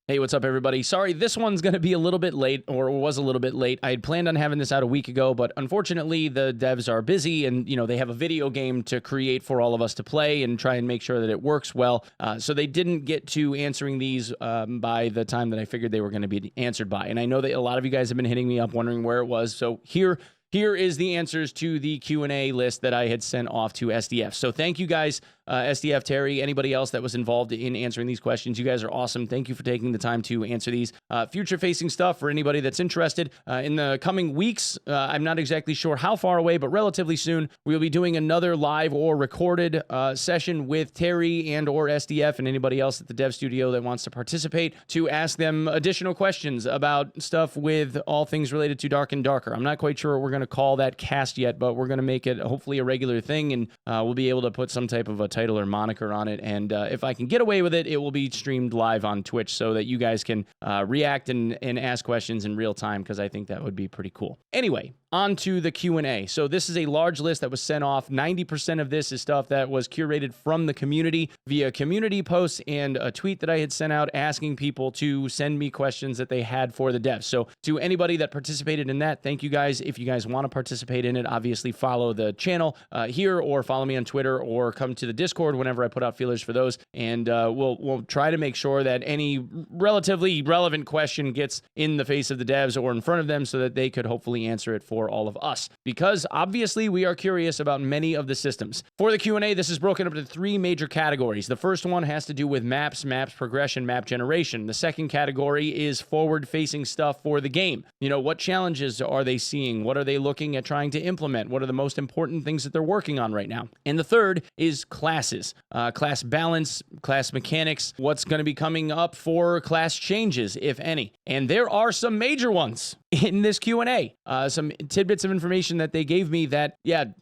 Hey, what's up, everybody? Sorry, this one's going to be a little bit late, or was a little bit late. I had planned on having this out a week ago, but unfortunately, the devs are busy, and they have a video game to create for all of us to play and try and make sure that it works well. So they didn't get to answering these by the time that I figured they were going to be answered by. And I know that a lot of you guys have been hitting me up wondering where it was. So here is the answers to the Q&A list that I had sent off to SDF. So thank you guys, SDF, Terry, anybody else that was involved in answering these questions. You guys are awesome. Thank you for taking the time to answer these. Future-facing stuff for anybody that's interested. In the coming weeks, I'm not exactly sure how far away, but relatively soon, we'll be doing another live or recorded session with Terry and or SDF and anybody else at the dev studio that wants to participate to ask them additional questions about stuff with all things related to Dark and Darker. I'm not quite sure what we're going to call that cast yet, but we're going to make it hopefully a regular thing, and we'll be able to put some type of a title or moniker on it, and if I can get away with it, it will be streamed live on Twitch so that you guys can react and ask questions in real time, because I think that would be pretty cool. Anyway, on to the Q&A. So this is a large list that was sent off. 90% of this is stuff that was curated from the community via community posts and a tweet that I had sent out asking people to send me questions that they had for the devs. So to anybody that participated in that, thank you guys. If you guys want to participate in it, obviously follow the channel here, or follow me on Twitter, or come to the Discord whenever I put out feelers for those. And we'll try to make sure that any relatively relevant question gets in the face of the devs or in front of them so that they could hopefully answer it for all of us, because obviously we are curious about many of the systems. For the Q&A, this is broken up into three major categories. The first one has to do with maps progression, map generation. The second category is forward-facing stuff for the game. What challenges are they seeing? What are they looking at trying to implement? What are the most important things that they're working on right now? And the third is classes, class balance, class mechanics, what's going to be coming up for class changes, if any. And there are some major ones in this Q&A. Some tidbits of information that they gave me that,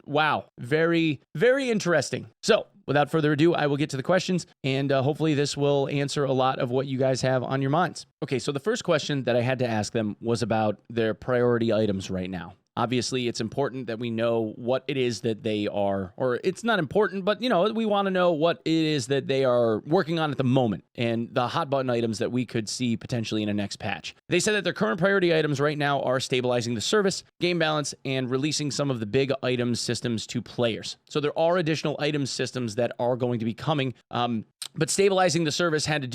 wow, very, very interesting. So without further ado, I will get to the questions, and hopefully this will answer a lot of what you guys have on your minds. Okay, so the first question that I had to ask them was about their priority items right now. Obviously, it's important that we know what it is that they are, or it's not important, but, we want to know what it is that they are working on at the moment and the hot button items that we could see potentially in a next patch. They said that their current priority items right now are stabilizing the service, game balance, and releasing some of the big item systems to players. So there are additional item systems that are going to be coming, but stabilizing the service has to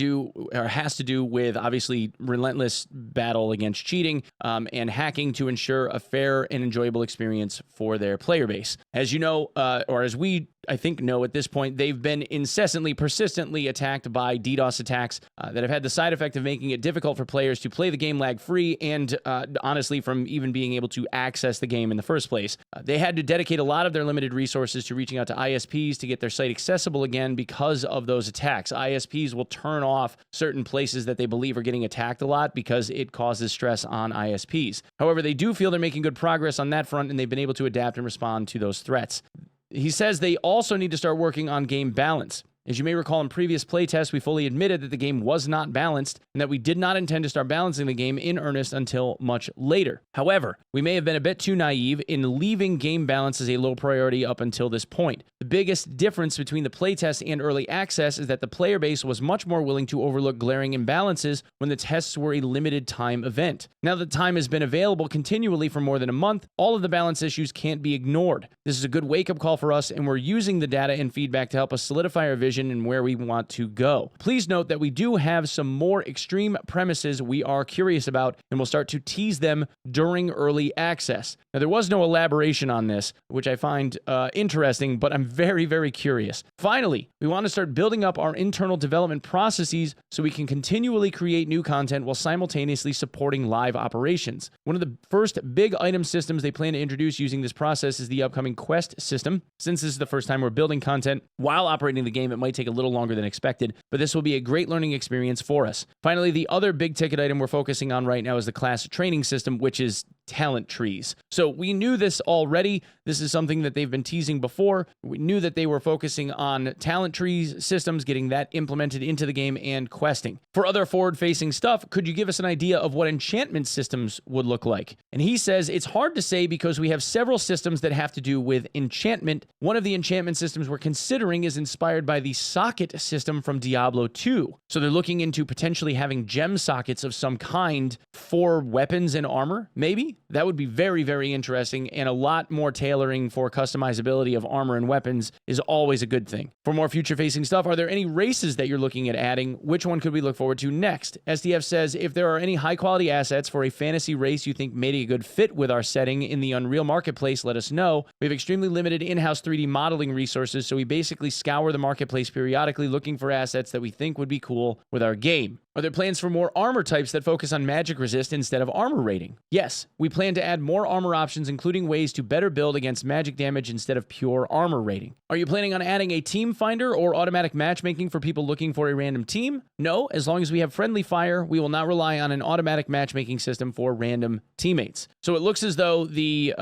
do with, obviously, relentless battle against cheating and hacking to ensure a fair and enjoyable experience for their player base. As you know, or as we, I think, know at this point, they've been incessantly, persistently attacked by DDoS attacks that have had the side effect of making it difficult for players to play the game lag-free and, honestly, from even being able to access the game in the first place. They had to dedicate a lot of their limited resources to reaching out to ISPs to get their site accessible again because of those attacks. ISPs will turn off certain places that they believe are getting attacked a lot because it causes stress on ISPs. However, they do feel they're making good progress on that front, and they've been able to adapt and respond to those threats. He says they also need to start working on game balance. As you may recall, in previous playtests, we fully admitted that the game was not balanced and that we did not intend to start balancing the game in earnest until much later. However, we may have been a bit too naive in leaving game balance as a low priority up until this point. The biggest difference between the playtest and early access is that the player base was much more willing to overlook glaring imbalances when the tests were a limited time event. Now that time has been available continually for more than a month, all of the balance issues can't be ignored. This is a good wake-up call for us, and we're using the data and feedback to help us solidify our vision and where we want to go. Please note that we do have some more extreme premises we are curious about, and we'll start to tease them during early access. Now, there was no elaboration on this, which I find interesting, but I'm very, very curious. Finally, we want to start building up our internal development processes so we can continually create new content while simultaneously supporting live operations. One of the first big item systems they plan to introduce using this process is the upcoming quest system. Since this is the first time we're building content while operating the game, it might take a little longer than expected, but this will be a great learning experience for us. Finally, the other big ticket item we're focusing on right now is the class training system, which is talent trees. So we knew this already. This is something that they've been teasing before. We knew that they were focusing on talent trees systems, getting that implemented into the game, and questing. For other forward-facing stuff, could you give us an idea of what enchantment systems would look like? And he says it's hard to say because we have several systems that have to do with enchantment. One of the enchantment systems we're considering is inspired by the socket system from Diablo 2. So they're looking into potentially having gem sockets of some kind for weapons and armor, maybe? That would be very, very interesting, and a lot more tailoring for customizability of armor and weapons is always a good thing. For more future-facing stuff, are there any races that you're looking at adding? Which one could we look forward to next? SDF says, if there are any high-quality assets for a fantasy race you think made a good fit with our setting in the Unreal Marketplace, let us know. We have extremely limited in-house 3D modeling resources, so we basically scour the marketplace periodically looking for assets that we think would be cool with our game. Are there plans for more armor types that focus on magic resist instead of armor rating? Yes, we plan to add more armor options, including ways to better build against magic damage instead of pure armor rating. Are you planning on adding a team finder or automatic matchmaking for people looking for a random team? No, as long as we have friendly fire, we will not rely on an automatic matchmaking system for random teammates. So it looks as though the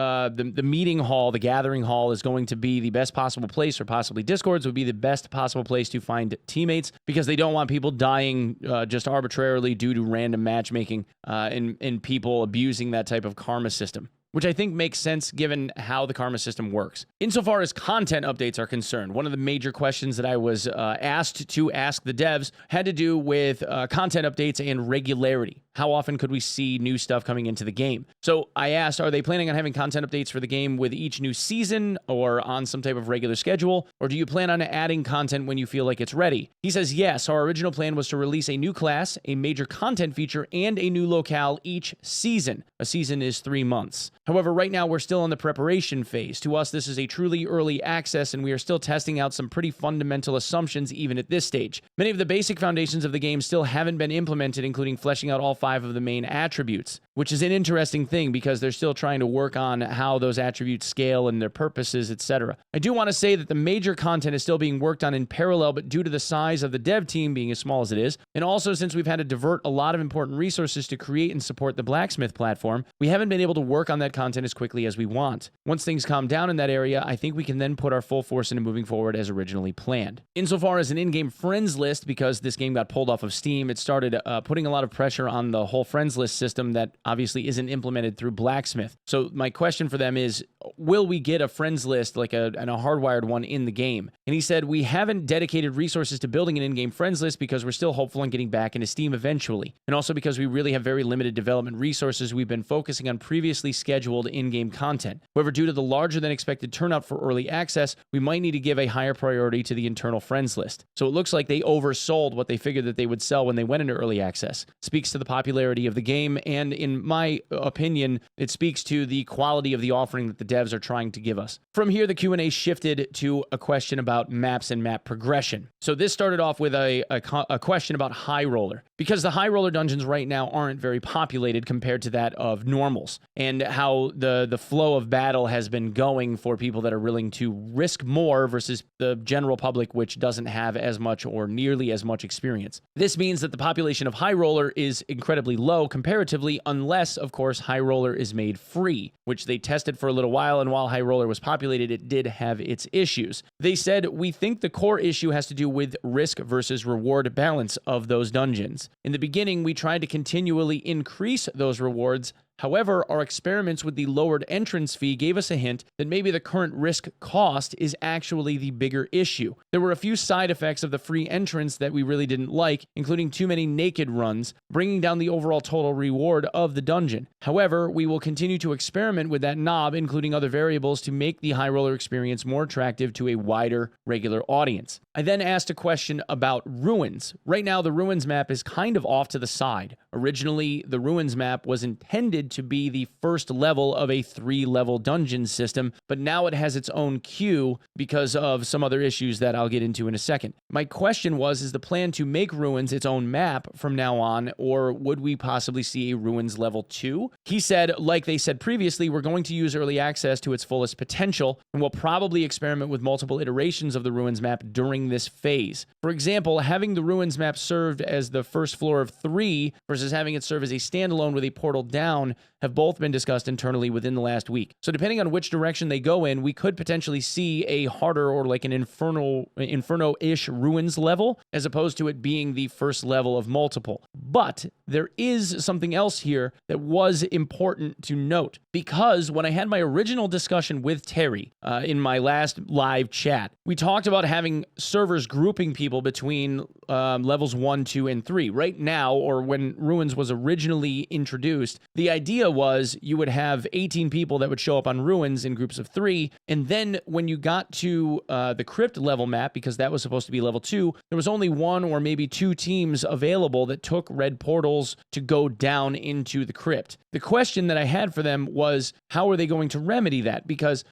meeting hall, the gathering hall, is going to be the best possible place, or possibly Discords would be the best possible place to find teammates, because they don't want people dying just arbitrarily due to random matchmaking and people abusing that type of karma system, which I think makes sense given how the karma system works. Insofar as content updates are concerned, one of the major questions that I was asked to ask the devs had to do with content updates and regularity. How often could we see new stuff coming into the game? So I asked, are they planning on having content updates for the game with each new season or on some type of regular schedule? Or do you plan on adding content when you feel like it's ready? He says, yes, our original plan was to release a new class, a major content feature, and a new locale each season. A season is 3 months. However, right now we're still in the preparation phase. To us, this is a truly early access, and we are still testing out some pretty fundamental assumptions even at this stage. Many of the basic foundations of the game still haven't been implemented, including fleshing out all 5 of the main attributes, which is an interesting thing because they're still trying to work on how those attributes scale and their purposes, etc. I do want to say that the major content is still being worked on in parallel, but due to the size of the dev team being as small as it is, and also since we've had to divert a lot of important resources to create and support the blacksmith platform, we haven't been able to work on that content as quickly as we want. Once things calm down in that area, I think we can then put our full force into moving forward as originally planned. Insofar as an in-game friends list, because this game got pulled off of Steam, it started putting a lot of pressure on the whole friends list system that obviously isn't implemented through Blacksmith. So my question for them is, will we get a friends list, like a hardwired one in the game? And he said, we haven't dedicated resources to building an in-game friends list because we're still hopeful on getting back into Steam eventually. And also because we really have very limited development resources, we've been focusing on previously scheduled in-game content. However, due to the larger than expected turnout for early access, we might need to give a higher priority to the internal friends list. So it looks like they oversold what they figured that they would sell when they went into early access. Speaks to the popularity of the game, and in my opinion, it speaks to the quality of the offering that the devs are trying to give us. From here, the Q&A shifted to a question about maps and map progression. So this started off with a question about High Roller, because the High Roller dungeons right now aren't very populated compared to that of normals, and how the flow of battle has been going for people that are willing to risk more versus the general public, which doesn't have as much or nearly as much experience. This means that the population of High Roller is incredibly low comparatively, unless, of course, High Roller is made free, which they tested for a little while, and while High Roller was populated, it did have its issues. They said, we think the core issue has to do with risk versus reward balance of those dungeons. In the beginning, we tried to continually increase those rewards. However, our experiments with the lowered entrance fee gave us a hint that maybe the current risk cost is actually the bigger issue. There were a few side effects of the free entrance that we really didn't like, including too many naked runs, bringing down the overall total reward of the dungeon. However, we will continue to experiment with that knob, including other variables, to make the High Roller experience more attractive to a wider regular audience. I then asked a question about Ruins. Right now, the Ruins map is kind of off to the side. Originally, the Ruins map was intended to be the first level of a 3-level dungeon system, but now it has its own queue because of some other issues that I'll get into in a second. My question was, is the plan to make Ruins its own map from now on, or would we possibly see a Ruins level 2? He said, like they said previously, we're going to use early access to its fullest potential, and we'll probably experiment with multiple iterations of the Ruins map during during this phase. For example, having the Ruins map served as the first floor of 3 versus having it serve as a standalone with a portal down have both been discussed internally within the last week. So depending on which direction they go in, we could potentially see a harder or like an Inferno-ish Ruins level, as opposed to it being the first level of multiple. But there is something else here that was important to note, because when I had my original discussion with Terry in my last live chat, we talked about having servers grouping people between levels 1, 2, and 3. Right now, or when Ruins was originally introduced, the idea was you would have 18 people that would show up on Ruins in groups of 3, and then when you got to the Crypt level map, because that was supposed to be level 2, there was only 1 or maybe 2 teams available that took red portals to go down into the Crypt. The question that I had for them was, how are they going to remedy that? Because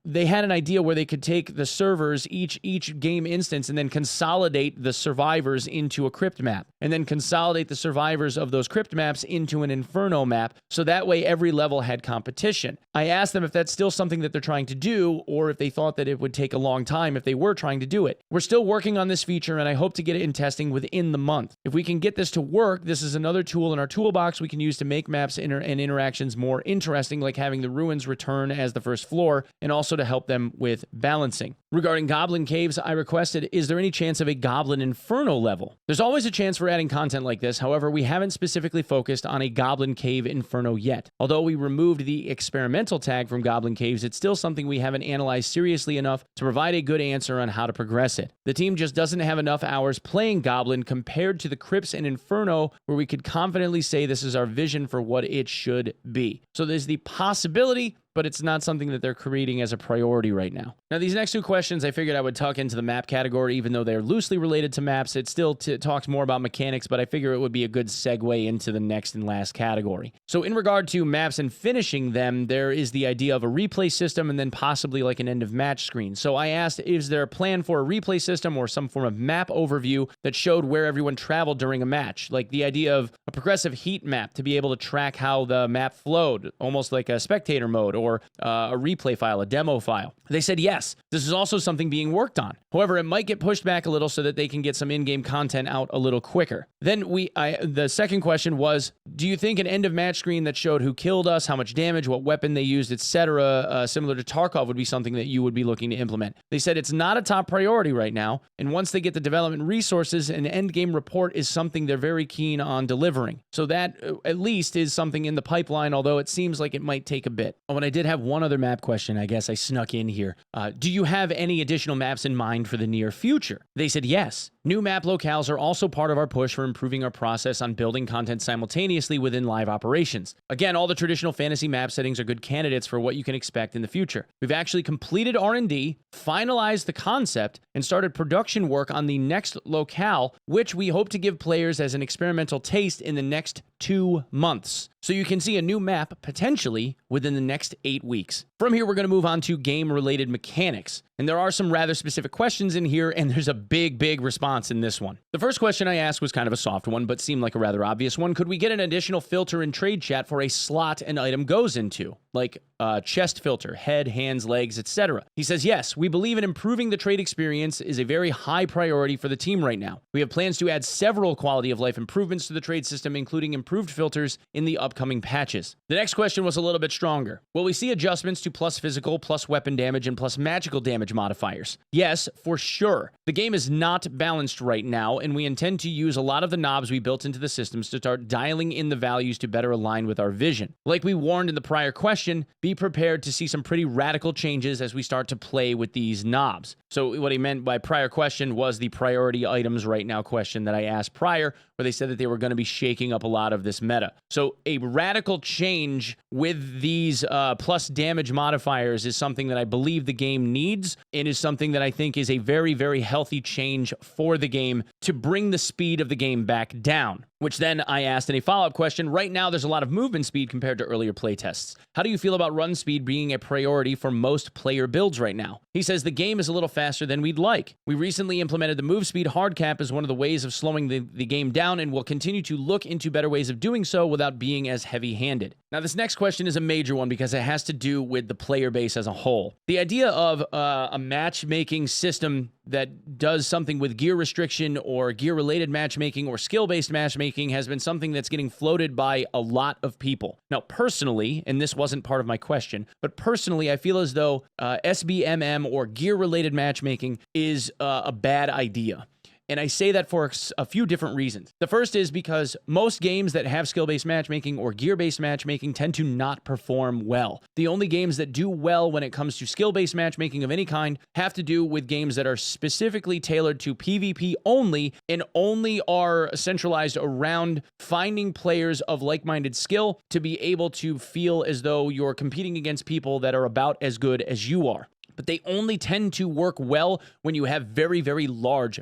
they had an idea where they could take the servers, each game instance, and then consolidate the survivors into a Crypt map, and then consolidate the survivors of those Crypt maps into an Inferno map, so that way every level had competition. I asked them if that's still something that they're trying to do, or if they thought that it would take a long time if they were trying to do it. We're still working on this feature, and I hope to get it in testing within the month. If we can get this to work, this is another tool in our toolbox we can use to make maps and interactions more interesting, like having the Ruins return as the first floor, and also to help them with balancing. Regarding Goblin Caves, I requested, is there any chance of a Goblin Inferno level? There's always a chance for adding content like this, however, we haven't specifically focused on a Goblin Cave Inferno yet. Although we removed the experimental tag from Goblin Caves, it's still something we haven't analyzed seriously enough to provide a good answer on how to progress it. The team just doesn't have enough hours playing Goblin compared to the Crypts and Inferno, where we could confidently say this is our vision for what it should be. So there's the possibility, but it's not something that they're creating as a priority right now. Now, these next 2 questions I figured I would tuck into the map category, even though they're loosely related to maps. It still talks more about mechanics, but I figure it would be a good segue into the next and last category. So in regard to maps and finishing them, there is the idea of a replay system and then possibly like an end of match screen. So I asked, is there a plan for a replay system or some form of map overview that showed where everyone traveled during a match? Like the idea of a progressive heat map to be able to track how the map flowed, almost like a spectator mode, or a replay file, a demo file. They said yes, this is also something being worked on. However, it might get pushed back a little so that they can get some in-game content out a little quicker. Then the second question was, do you think an end of match screen that showed who killed us, how much damage, what weapon they used, etc., similar to Tarkov, would be something that you would be looking to implement? They said it's not a top priority right now, and once they get the development resources, an end game report is something they're very keen on delivering. So that at least is something in the pipeline, although it seems like it might take a bit. Oh, and I did have one other map question, I guess I snuck in here. Do you have any additional maps in mind for the near future? They said yes. New map locales are also part of our push for improving our process on building content simultaneously within live operations. Again, all the traditional fantasy map settings are good candidates for what you can expect in the future. We've actually completed R&D, finalized the concept, and started production work on the next locale, which we hope to give players as an experimental taste in the next 2 months. So you can see a new map potentially within the next 8 weeks. From here, we're going to move on to game-related mechanics. And there are some rather specific questions in here, and there's a big response in this one. The first question I asked was kind of a soft one, but seemed like a rather obvious one. Could we get an additional filter in trade chat for a slot an item goes into? Like chest filter, head, hands, legs, etc. He says, yes, we believe in improving the trade experience is a very high priority for the team right now. We have plans to add several quality of life improvements to the trade system, including improved filters in the upcoming patches. The next question was a little bit stronger. Will we see adjustments to plus physical, plus weapon damage, and plus magical damage modifiers? Yes, for sure. The game is not balanced right now, and we intend to use a lot of the knobs we built into the systems to start dialing in the values to better align with our vision. Like we warned in the prior question, be prepared to see some pretty radical changes as we start to play with these knobs. So what he meant by prior question was the priority items right now question that I asked prior, where they said that they were going to be shaking up a lot of this meta. So a radical change with these plus damage modifiers is something that I believe the game needs, and is something that I think is a very healthy change for the game to bring the speed of the game back down. Which then I asked in a follow-up question, right now there's a lot of movement speed compared to earlier playtests. How do you feel about run speed being a priority for most player builds right now? He says the game is a little faster than we'd like. We recently implemented the move speed hard cap as one of the ways of slowing the game down, and will continue to look into better ways of doing so without being as heavy-handed. Now this next question is a major one because it has to do with the player base as a whole. The idea of a matchmaking system that does something with gear restriction or gear-related matchmaking or skill-based matchmaking has been something that's getting floated by a lot of people. Now, personally, and this wasn't part of my question, but personally, I feel as though SBMM or gear-related matchmaking is a bad idea. And I say that for a few different reasons. The first is because most games that have skill-based matchmaking or gear-based matchmaking tend to not perform well. The only games that do well when it comes to skill-based matchmaking of any kind have to do with games that are specifically tailored to PvP only and only are centralized around finding players of like-minded skill to be able to feel as though you're competing against people that are about as good as you are. But they only tend to work well when you have very, very large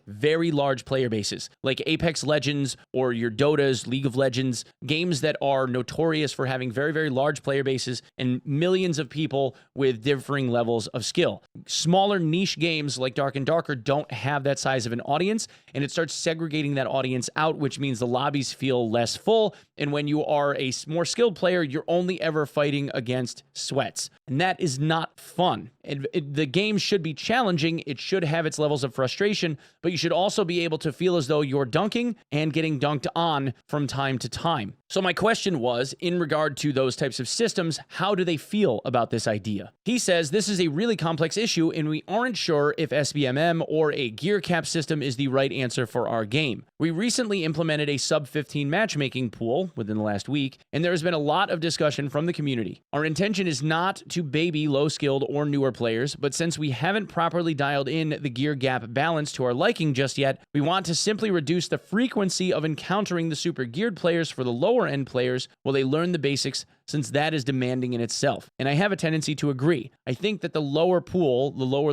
player bases, like Apex Legends or your Dotas, League of Legends, games that are notorious for having very, very large player bases and millions of people with differing levels of skill. Smaller niche games like Dark and Darker don't have that size of an audience, and it starts segregating that audience out, which means the lobbies feel less full. And when you are a more skilled player, you're only ever fighting against sweats. And that is not fun. The game should be challenging. It should have its levels of frustration, but you should also be able to feel as though you're dunking and getting dunked on from time to time. So my question was, in regard to those types of systems, how do they feel about this idea? He says, this is a really complex issue, and we aren't sure if SBMM or a gear cap system is the right answer for our game. We recently implemented a sub-15 matchmaking pool within the last week, and there has been a lot of discussion from the community. Our intention is not to baby low-skilled or newer players, but since we haven't properly dialed in the gear gap balance to our liking just yet, we want to simply reduce the frequency of encountering the super geared players for the lower end players while they learn the basics, since that is demanding in itself. And I have a tendency to agree. I think that the lower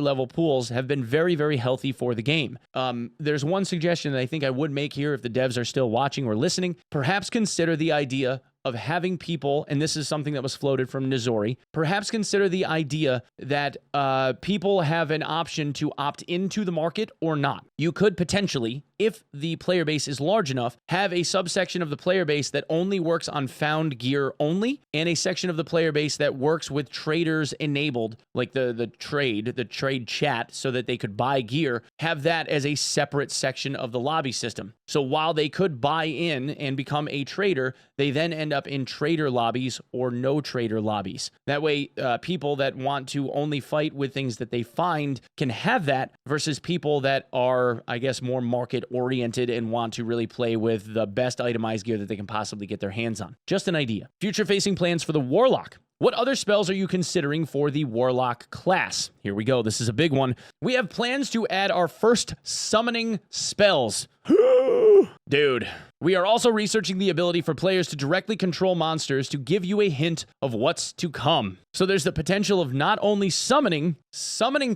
level pools have been very, very healthy for the game. There's one suggestion that I think I would make here if the devs are still watching or listening. Perhaps consider the idea of having people, and this is something that was floated from Nizori, perhaps consider the idea that people have an option to opt into the market or not. You could potentially, if the player base is large enough, have a subsection of the player base that only works on found gear only, and a section of the player base that works with traders enabled, like the trade chat, so that they could buy gear, have that as a separate section of the lobby system. So while they could buy in and become a trader, they then end up in trader lobbies or no trader lobbies. That way, people that want to only fight with things that they find can have that, versus people that are, I guess, more market oriented and want to really play with the best itemized gear that they can possibly get their hands on. Just an idea. Future facing plans for the Warlock. What other spells are you considering for the Warlock class? Here we go. This is a big one. We have plans to add our first summoning spells. Dude. We are also researching the ability for players to directly control monsters to give you a hint of what's to come. So there's the potential of not only summoning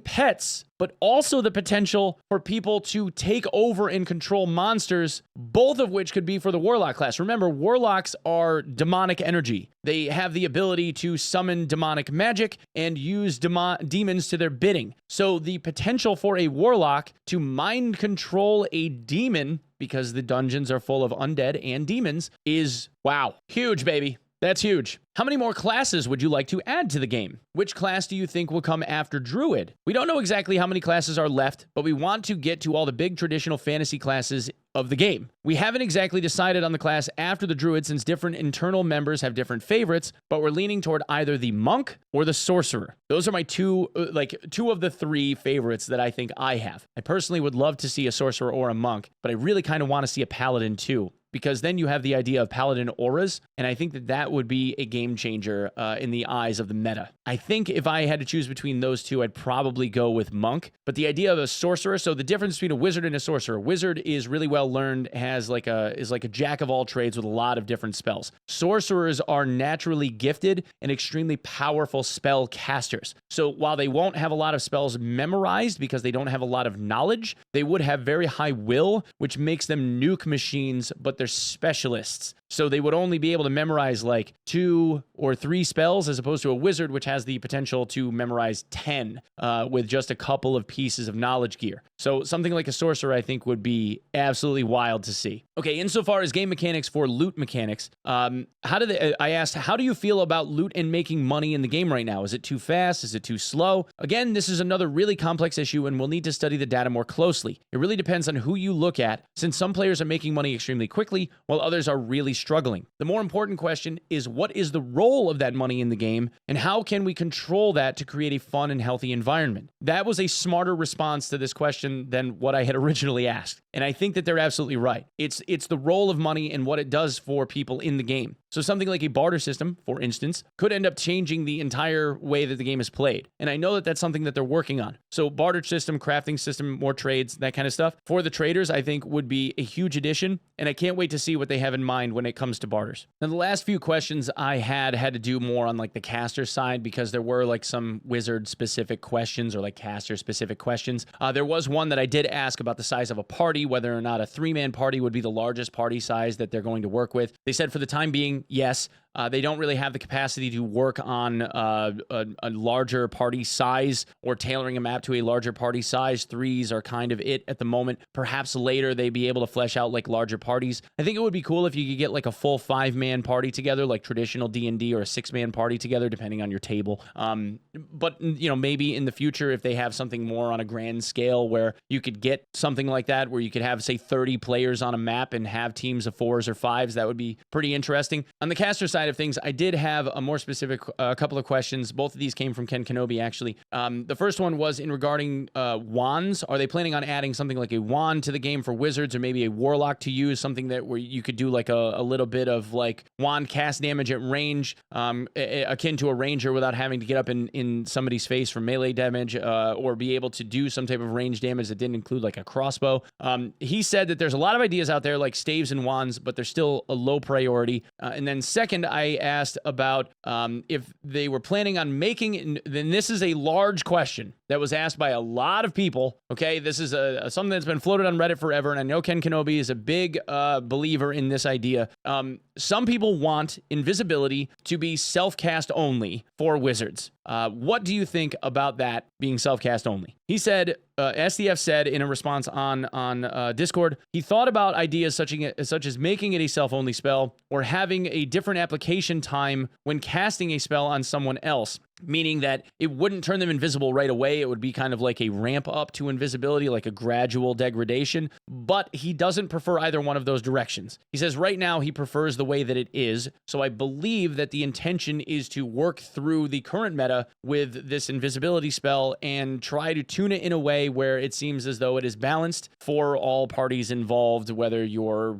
pets, but also the potential for people to take over and control monsters, both of which could be for the Warlock class. Remember, Warlocks are demonic energy. They have the ability to summon demonic magic and use demons to their bidding. So the potential for a Warlock to mind control a demon, because the dungeons are full of undead and demons, is, wow, huge, baby. That's huge. How many more classes would you like to add to the game? Which class do you think will come after Druid? We don't know exactly how many classes are left, but we want to get to all the big traditional fantasy classes of the game. We haven't exactly decided on the class after the Druid, since different internal members have different favorites, but we're leaning toward either the Monk or the Sorcerer. Those are my two of the three favorites that I think I have. I personally would love to see a Sorcerer or a Monk, but I really kind of want to see a Paladin too, because then you have the idea of Paladin auras, and I think that that would be a game changer in the eyes of the meta. I think if I had to choose between those two, I'd probably go with Monk, but the idea of a Sorcerer, so the difference between a Wizard and a Sorcerer, Wizard is really well learned, is like a jack of all trades with a lot of different spells. Sorcerers are naturally gifted and extremely powerful spell casters. So while they won't have a lot of spells memorized because they don't have a lot of knowledge, they would have very high will, which makes them nuke machines, but they're specialists. So they would only be able to memorize like 2 or 3 spells, as opposed to a wizard, which has the potential to memorize 10 with just a couple of pieces of knowledge gear. So something like a sorcerer, I think, would be absolutely wild to see. Okay, insofar as game mechanics for loot mechanics, I asked, how do you feel about loot and making money in the game right now? Is it too fast? Is it too slow? Again, this is another really complex issue, and we'll need to study the data more closely. It really depends on who you look at, since some players are making money extremely quickly, while others are really struggling. The more important question is, what is the role of that money in the game, and how can we control that to create a fun and healthy environment? That was a smarter response to this question than what I had originally asked. And I think that they're absolutely right. It's the role of money and what it does for people in the game. So something like a barter system, for instance, could end up changing the entire way that the game is played. And I know that that's something that they're working on. So barter system, crafting system, more trades, that kind of stuff. For the traders, I think would be a huge addition. And I can't wait to see what they have in mind when it comes to barters. Now, the last few questions I had to do more on like the caster side, because there were like some wizard specific questions or like caster specific questions. There was one that I did ask about the size of a party, whether or not a 3-man party would be the largest party size that they're going to work with. They said for the time being, yes. They don't really have the capacity to work on a larger party size or tailoring a map to a larger party size. 3s are kind of it at the moment. Perhaps later they'd be able to flesh out like larger parties. I think it would be cool if you could get like a full 5-man party together, like traditional D&D, or a 6-man party together, depending on your table. But, you know, maybe in the future, if they have something more on a grand scale where you could get something like that, where you could have, say, 30 players on a map and have teams of 4s or 5s, that would be pretty interesting. On the caster side of things, I did have a more specific couple of questions. Both of these came from Ken Kenobi, actually. The first one was in regarding wands. Are they planning on adding something like a wand to the game for wizards, or maybe a warlock to use, something that where you could do like a little bit of like wand cast damage at range, akin to a ranger, without having to get up in somebody's face for melee damage, or be able to do some type of range damage that didn't include like a crossbow. He said that there's a lot of ideas out there like staves and wands, but they're still a low priority. And then second, I asked about if they were planning on making, then this is a large question that was asked by a lot of people. Okay, this is something that's been floated on Reddit forever, and I know Ken Kenobi is a big believer in this idea. Some people want invisibility to be self-cast only for wizards. What do you think about that being self-cast only? He said, SDF said in a response on Discord, he thought about ideas such as making it a self-only spell, or having a different application time when casting a spell on someone else, meaning that it wouldn't turn them invisible right away. It would be kind of like a ramp up to invisibility, like a gradual degradation, but he doesn't prefer either one of those directions. He says right now he prefers the way that it is, so I believe that the intention is to work through the current meta with this invisibility spell and try to tune it in a way where it seems as though it is balanced for all parties involved, whether you're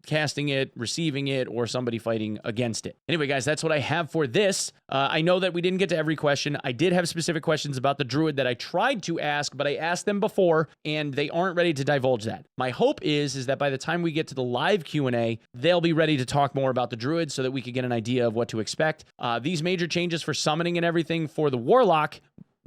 casting it, receiving it, or somebody fighting against it. Anyway, guys, that's what I have for this. I know that we didn't get to every question. I did have specific questions about the druid that I tried to ask, but I asked them before, and they aren't ready to divulge that. My hope is that by the time we get to the live Q&A, they'll be ready to talk more about the druid so that we could get an idea of what to expect. These major changes for summoning and everything for the warlock,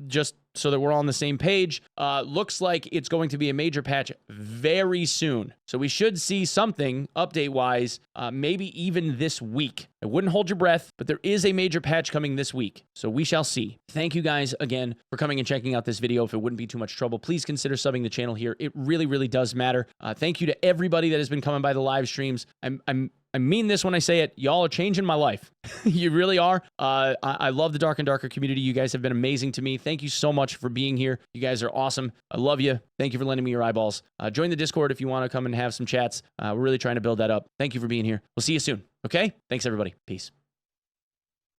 just so that we're all on the same page, looks like it's going to be a major patch very soon. So we should see something update-wise, maybe even this week. I wouldn't hold your breath, but there is a major patch coming this week, so we shall see. Thank you guys again for coming and checking out this video. If it wouldn't be too much trouble, please consider subbing the channel here. It really, really does matter. Thank you to everybody that has been coming by the live streams. I mean this when I say it. Y'all are changing my life. You really are. I love the Dark and Darker community. You guys have been amazing to me. Thank you so much for being here. You guys are awesome. I love you. Thank you for lending me your eyeballs. Join the Discord if you want to come and have some chats. We're really trying to build that up. Thank you for being here. We'll see you soon. Okay? Thanks, everybody. Peace.